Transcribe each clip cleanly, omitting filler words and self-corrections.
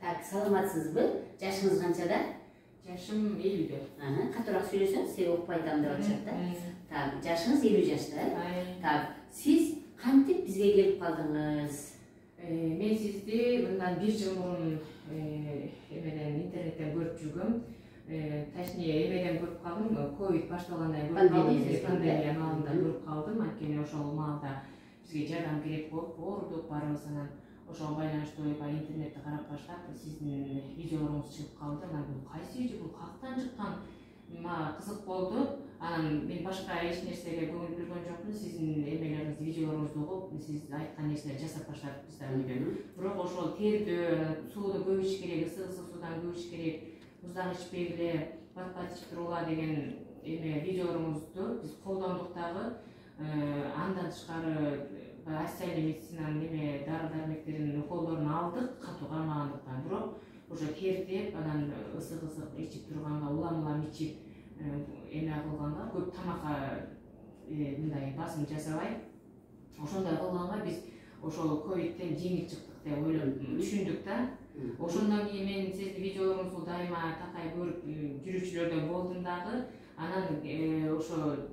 Так, саламатсызбы? Жашыңыз канчада? Жашым 50-дө. Катуураак сүйлөсөң, себеби укпай атам деп атышат да. Так, жашыңыз 50 жашта. Так, сиз кантип бизге келип калдыңыз? Мен сизди мындан 1 жыл мурун эмеден интернеттен көрүп жүргөм. Точнее, эмеден көрүп калдым, ковид башталгандан көрүп калдым, пандемия маалында көрүп калдым. Анткени ошол маалда бизге жардам керек болуп, оорудук баарыбыз анан ошого байланыштуу интернетти карап баштап, сиздин видеолоруңуз чыгып калды. Анан бул кайсы видео, бул каяктан чыккан? Мага кызык болду. Анан мен башка эч нерсеге көңүл бөлгөн жокмун. Сиздин эмелериңизди, видеолоруңузду угуп, сиз айткан нерселерди жасап баштадык да үйдө. Бирок ошол тердөө, сууну көп ич керек, ысык суудан көп ич керек, муздак ичпегиле, бат ичип тургула деген видеолоруңузду биз колдондук дагы. Андан тышкары официальный медицинанын дары-дармектеринин уколдорун алдык, катуу кармагандыктан. Бирок ошо тердеп, анан ысык ичип турганга, улам ичип эме кылганга, көп тамакка мындай басым жасабай, ошондой кылганга биз ошол ковидтен жеңил чыктык деп ойлоп түшүндүк да. Ошондон кийин мен сиздин видеолоруңузду дайыма такай көрүп жүрүүчүлөрдөн болдум дагы. Анан ошо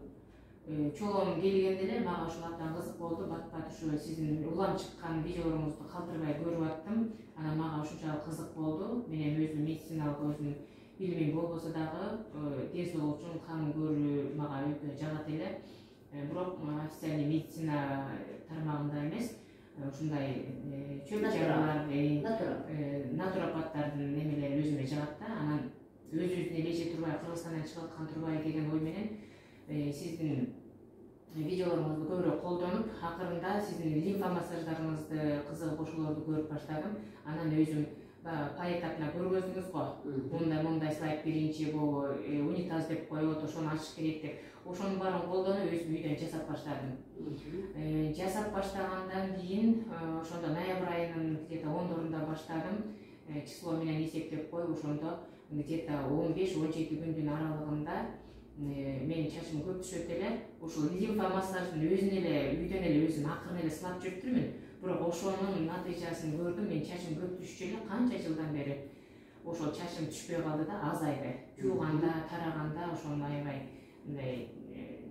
чолоом келгенде эле мага ушул абдан кызык болду. Бат ушу сиздин улам чыккан видеолоруңузду калтырбай көрүп аттым. Анан мага ушунчалык кызык болду. Менин өзүм медициналык өзүм билимим болбосо дагы ден соолук үчүн кан көрүү мага өтө жагат эле. Бирок официальный медицина тармагында эмес, ушундай чөп жаралар, натуропаттардын немелери өзүмө жагат да. Анан өзүбүздүн эле эже турбай, Кыргызстандан чыгып аткан турбай деген ой менен сиздин видеолоруңузду көбүрөөк колдонуп, акырында сиздин лимфа массаждарыңызды, кызыгып ошолорду көрүп баштадым. Анан өзүм пай этапына көргөздүңүз го. Мындай слайд биринчи бул унитаз деп коет, ошону ачыш керек деп. Ошонун баарын колдонуп өзүм үйдөн жасап баштадым. Жасап баштагандан кийин ошондо ноябрь айынын где-то 10-дорунда баштадым. Число менен эсептеп кой, ошондо где-то 15-17 күндүн аралыгында менин чачым көп түшөт эле. Ошол лимфа массаждын өзүн эле үйдөн эле өзүм акырын эле сылап жүрүптүрмүн. Бирок ошонун натыйжасын көрдүм. Мен чачым көп түшчү эле, канча жылдан бери ошол чачым түшпөй калды да, азайды. Жууганда, тараганда ошону аябай мындай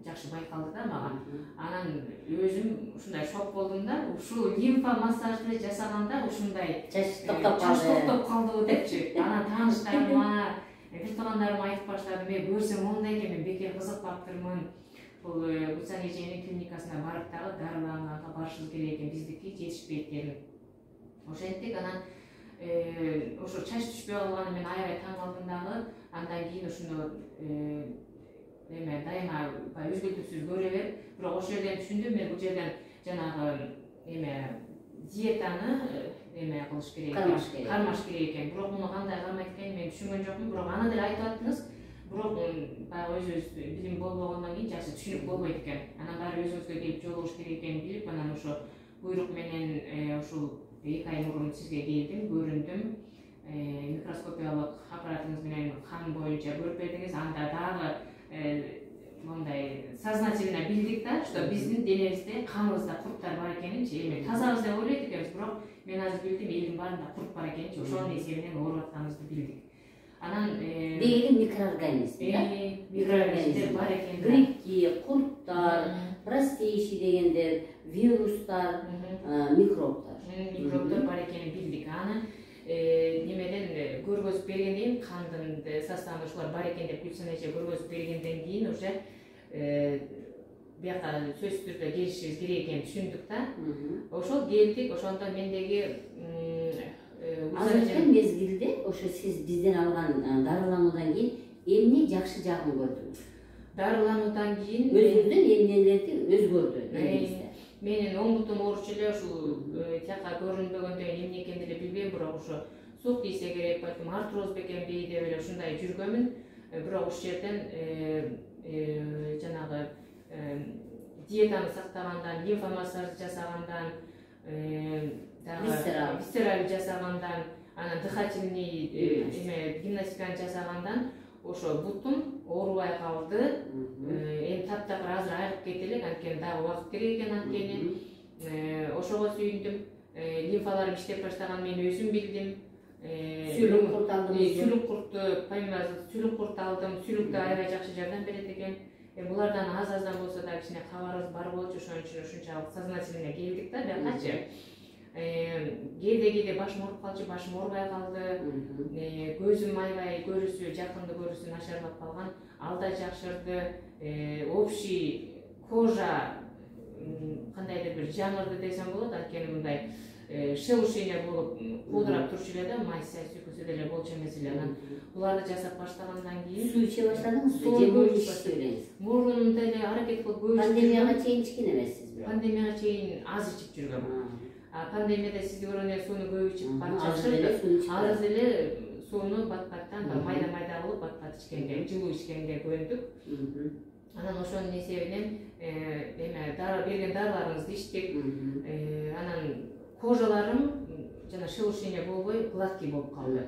жакшы байкалды да мага. Анан өзүм ушундай шок болдум да, ушул лимфа массажды жасаганда ушундай Чач токтоп калды депчи. Анан тааныштарыма, бир туугандарыма айтып баштадым, көрсөм мондай экен, мен бекер кызыкпаптырмын. Бул Гүлсан эженин клиникасына барып дагы дарыланганга барышыбыз керек экен, биздики жетишпейт дедим. Ошентип анан ошо чач түшпөй калганы мен аябай таң калдым дагы. Андан кийин ушуну дайыма үзгүлтүксүз көрө берип, бирок ошол жерден түшүндүм, мен бул жерден жанагы диетаны кылыш керек, кармаш керек экен. Бирок муну кандай кармайт экенин мен түшүнгөн жокмун. Бирок аны деле айтып аттыңыз. Бирок баягы өзүбүз билим болбогондон кийин жакшы түшүнүп болбойт экен. Анан баары өзүңүзгө келип жолугуш керек экенин билип, анан ошо буйрук менен ушул 2 ай мурун сизге келдим, көрүндүм. Микроскопиялык аппаратыңыз менен кан боюнча көрүп бердиңиз. Анда дагы мондай сознательно билдик да, что биздин денебизде, каныбызда курттар бар экенинчи. Эми тазабыз деп ойлойт экенбиз, бирок мен азыр билдим, элдин баарында курт бар экенинчи. Ошонун эсебинен ооруп атканыбызды билдик. Анан деген микроорганизм бар экен. Грипки, курттар, простейший дегендер, вирустар, микробтар. Микробтор бар экенин билдик. Аны немеден көргөзүп бергенден кийин, кандын составында ушулар бар экен деп Гүлсан эже көргөзүп бергенден кийин уже бияка сөзсүз түрдө келишибиз керек экенин түшүндүк да. Ошол келдик, ошондо мендеги азыркы мезгилде ошо сиз бизден алган дарылануудан кийин эмне жакшы жагын көрдүңүз? Дарылануудан кийин өзүңүздүн эмнелерди өзгөрдү? Менин оң бутум ооручу эле, ушул тияка көрүнбөгөндөн эмне экенин деле билбейм, бирок ошо сук тийсе керек, балким артроз бекенби деп эле ушундай жүргөмүн. Бирок ушул жерден жанагы диетаны сактагандан, лимфа массажды жасагандан, висцераль жасагандан, анан дыхательный гимнастиканы жасагандан ошо бутум оорубай калды. Эми таптакыр азыр айыгып кетелик, анткени дагы убакыт керек экен анткени. Ошого сүйүндүм. Лимфаларым иштеп баштаган мен өзүм билдим. Сүйлүк курт алдыңыз. Сүйлүк курту, помимо сүйлүк курт алдым, сүйлүк да аябай жакшы жардам берет экен. Булардан аз-аздан болсо да кичине кабарыбыз бар болчу, ошон үчүн ушунчалык сознательно келдик да, бuyакачы. Кээде башым ооруп калчу, башым оорубай калды. Көзүм аябай көрүүсү, жакынды көрүүсү начарлап калган. Ал да жакшырды. Общий кожа кандайдыр бир жаңырды десем болот, анткени мындай шелушение болуп куудурап турчу эле да, май сүйкүсү деле болчу эмес эле. Анан буларды жасап баштагандан кийин суу иче баштадыңызбы? Же мурун ичип элеңиз? Мурун деле аракет кылып көп ичип. Пандемияга чейин ичкен эмессиз бирок? Пандемияга чейин аз ичип жүргөм. Пандемияда сизди көргөндө сууну көп ичип Азыр жакшырды. Азыр деле сууну бат-баттан майда кылып бат-бат ичкенге, жылуу ичкенге көндүк. Анан ошонун эсебинен эме берген дарыларыңызды ичтик. Анан кожаларым жана шелушение болбой гладкий болуп калды.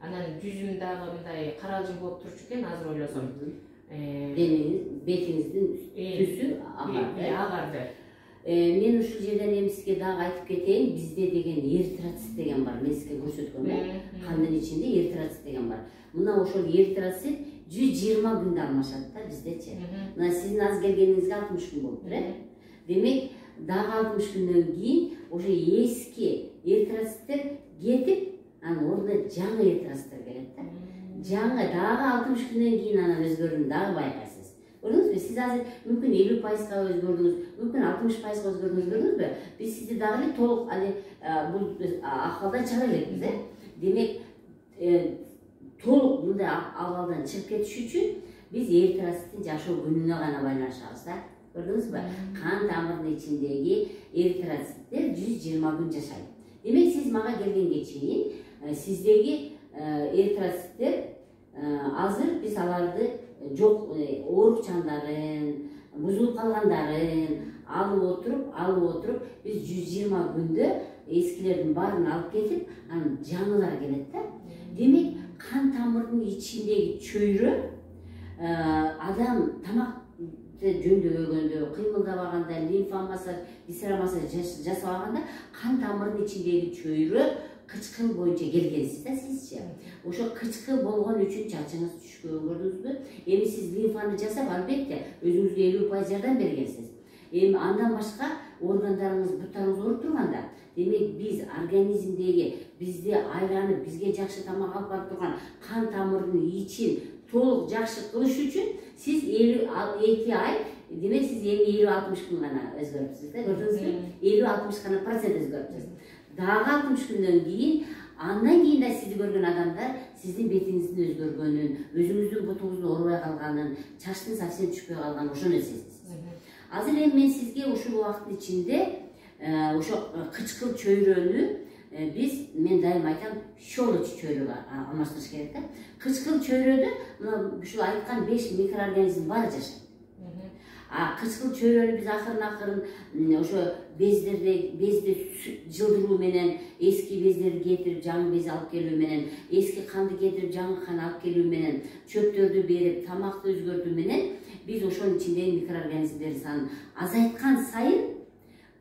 Анан жүзүм дагы мындай каралжың болуп турчу экен, азыр ойлосом. Бетиңиздин түсү агарды. Мен ушул жерден эми сизге дагы айтып кетейин, бизде деген эритроцит деген бар. Мен сизге көрсөткөм, кандын ичинде эритроцит деген бар. Мына ошол эритроцит 120 күндө алмашат да биздечи. Мына сиздин аз келгениңизге 60 күн болуптур, Демек, дагы 60 күндөн кийин уже эски эритроциттер кетип, анын ордуна жаңы эритроциттер келет да. Жаңы дагы 60 күндөн кийин анан өзгөрүүнү дагы байкайсыз. Көрдүңүзбү? Сиз азыр мүмкүн 50%га өзгөрдүңүз, мүмкүн 60%га өзгөрдүңүз, көрдүңүзбү? Биз сизди дагы толук бул акыбалдан чыгара элекпиз, Демек, толук мындай акыбалдан чыгып кетиш үчүн биз эритроциттин жашоо күнүнө гана байланышабыз да. Көрдүңүзбү? Кан тамырынын ичиндеги эритроциттер 120 күн жашайт. Демек, сиз мага келгенге чейин сиздеги эритроциттер азыр биз аларды жок, оорукчандарын, бузулуп калгандарын алып отуруп, биз 120 күндө эскилердин баарын алып кетип, анан жаңылар келет да. Демек, кан тамырынын ичиндеги чөйрө адам тамак жөндөбөгөндө, кыймылдабаганда, лимфомаса, дисрамаса жасабаганда кан тамырынын ичиндеги чөйрө кычкыл боюнча келгенсиз да сизчи. Ошо кычкыл болгон үчүн чачыңыз түшкөн, көрдүңүзбү? Эми сиз лимфаны жасап, албетте өзүңүзгө 50% жардам бергенсиз. Эми андан башка органдарыңыз, буттарыңыз ооруп турганда, демек биз организмдеги бизди айланып, бизге жакшы тамак алып барып турган кан тамырынын ичин толук жакшы кылыш үчүн сиз 2 ай, демек сиз эми 50-60 күн гана өзгөрүпсүз да, көрдүңүзбү? 50-60 гана процент өзгөрүпсүз. Дагы 60 күндөн кийин, андан кийин да сизди көргөн адамдар сиздин бетиңиздин өзгөргөнүн, өзүңүздүн бутуңуздун оорубай калганын, чачтын совсем түшпөй калганын ошону сезесиз. Азыр эми мен сизге ушул убакыттын ичинде ошо кычкыл чөйрөнү мен дайым айтам, щелочь чөйрөгө алмаштырыш керек да. Кычкыл чөйрөдө мына ушул айткан 5 микроорганизм бар жашайт. Кычкыл чөйрөнү биз акырын ошо безди жылдыруу менен, эски бездерди кетирип, жаңы без алып келүү менен, эски канды кетирип, жаңы кан алып келүү менен, чөптөрдү берип, тамакты өзгөртүү менен биз ошонун ичиндеги микроорганизмдердин санын азайткан сайын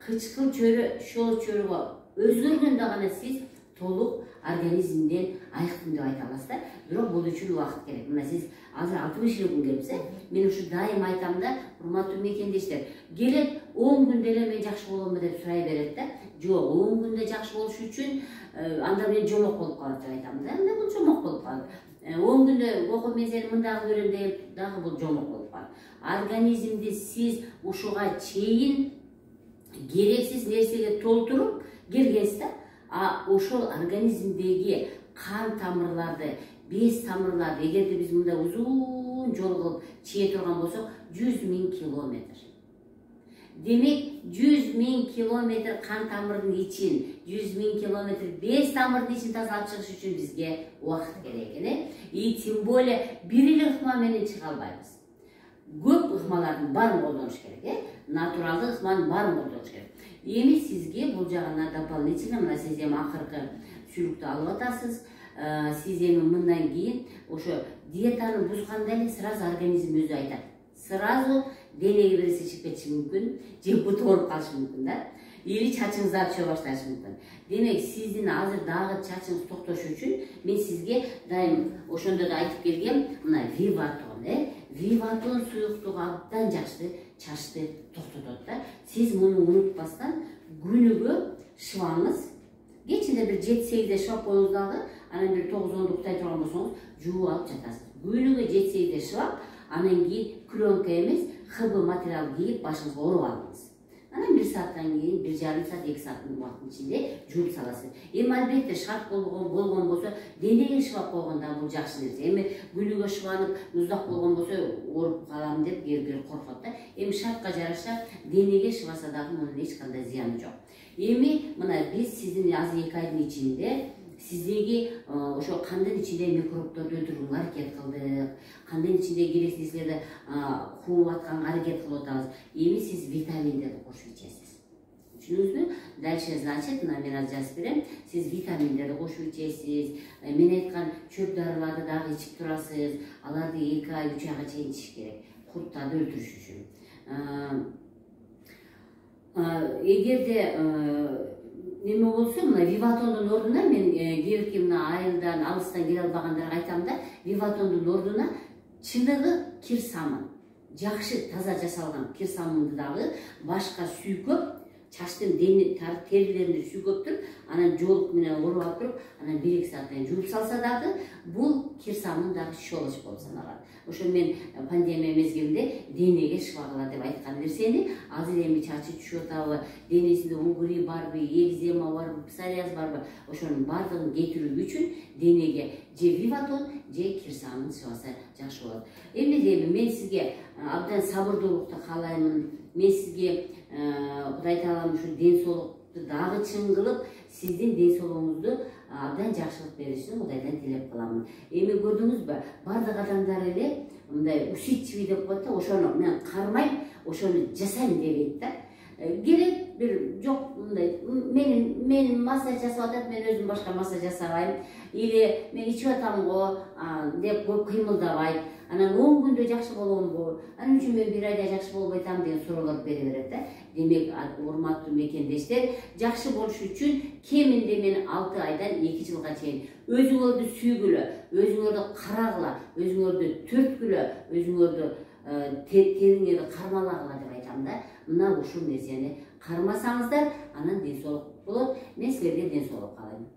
кычкыл чөйрө, щелочь чөйрөгө өзгөргөндө гана сиз толук организмден айыктым деп айта аласыз да. Бирок бул үчүн убакыт керек. Мына сиз азыр 60 күн келипсиз, мен ушу дайым айтам да, урматтуу мекендештер, келет 10 күндө эле мен жакшы боломбу деп сурай берет да. Жок, 10 күндө жакшы болуш үчүн анда мен жомок болуп калат деп айтам да. Анда бул жомок болуп калат. 10 күндө окуп мен сени мындагы көрөм деп дагы бул жомок болуп калат. Организмди сиз ушуга чейин керексиз нерсеге толтуруп келгенсиз да. Ошол организмдеги кан тамырларды, без тамырларды, эгерде биз мындай узун жол кылып чие турган болсок, 100 000 километр. Демек, 100 000 километр кан тамырдын ичин, 100 000 километр без тамырдын ичин тазалап чыгыш үчүн бизге убакыт керек экен. И тем более бир эле ыкма менен чыга албайбыз. Көп ыкмалардын баарын колдонуш керек, натуралдык ыкманын баарын колдонуш керек. Эми сизге бул жагына дополнительно, мына сиз эми акыркы сүйлүктү алып атасыз. Сиз эми мындан кийин ошо диетаны бузганда эле сразу организм өзү айтат. Сразу денеге биресе чыгып кетиши мүмкүн, же буту ооруп калышы мүмкүн да. или чачыңыздар түшө башташы мүмкүн. Демек сиздин азыр дагы чачыңыз токтош үчүн мен сизге дайым ошондо да айтып келгем, мына Виватон, Виватон суюктугу абдан жакшы чачты токтотот да. Сиз муну унутпастан күнүгө шыбаңыз, кечинде бир 7-8 шыбап коюңуз дагы, анан бир 9-10 уктай турган болсоңуз жууп алып жатасыз. Күнүгө 7-8 шыбап, анан кийин клёнка эмес, ХБ материал кийип башыңызга оруп алыңыз. Анан 1 сааттан кийин 1,5 саат 2 сааттын убакыттын ичинде жууп саласыз. Эми албетте шарт болгон болсо денеге шыбап койгондо бул жакшы нерсе. Эми күнүгө шыбанып муздак болгон болсо ооруп калам деп кээ-бир коркот да. Эми шартка жараша денеге шыбаса дагы мунун эч кандай зыяны жок. Эми мына биз сиздин азыр 2 айдын ичинде сиздеги ошо кандын ичинде микробдорду өлтүрүүгө аракет кылдык, кандын ичинде керексиз нерселерди кууп атканга аракет кылып атабыз. Эми сиз витаминдерди кошуп ичесиз. Түшүндүңүзбү? Дальше значит, мына мен азыр жазып берем. Сиз витаминдерди кошуп ичесиз. Мен айткан чөп дарыларды дагы ичип турасыз. Аларды 2 ай, 3 айга чейин ичиш керек. Курттарды өлтүрүш үчүн. Эгерде неме болсо, мына Виватондун ордуна мен кээ-бирки мына айылдан, алыстан келе албагандарга айтам да, Виватондун ордуна чыныгы кир самын, жакшы таза жасалган кир самынды дагы башка сүйкөп, чачтын терилерин сүйкөп туруп, анан жоолук менен оруп алып туруп, анан 1-2 сааттан жууп салса дагы, бул кир самын дагы щелочь болуп саналат. Ошо мен пандемия мезгилинде денеге шыбагыла деп айткан нерсени азыр эми чачы түшүп атабы, денесинде угри барбы, экзема барбы, псориаз барбы, ошонун бардыгын кетирүү үчүн денеге же Виватон, же кир самын шыбаса жакшы болот. Эми мен сизге абдан сабырдуулукту каалаймын. Мен сизге Кудай таалам ушу ден соолукту дагы чың кылып, сиздин ден соолугуңузду абдан жакшылык беришин Кудайдан тилеп каламын. Эми көрдүңүзбү, бардык адамдар эле мындай усидчивый деп коет да, ошону мен кармайм, ошону жасайм дебейт да. Керек бир жок мындай мен массаж жасап атат, мен өзүм башка массаж жасабайм, или мен ичип атам го деп көп кыймылдабайт. Анан 10 күндө жакшы боломбу? Анын үчүн мен 1 айда жакшы болбой атам деген суроолор бере берет да. Демек, урматтуу мекендештер, жакшы болуш үчүн кеминде мен 6 айдан 2 жылга чейин өзүңөрдү сүйгүлө, өзүңөрдү карагыла, өзүңөрдү төрткүлө, өзүңөрдү териңерди кармалагыла деп айтам да. Мына ушул нерсени кармасаңыздар, анан ден соолук болот. Мен силерге ден соолук каалайм.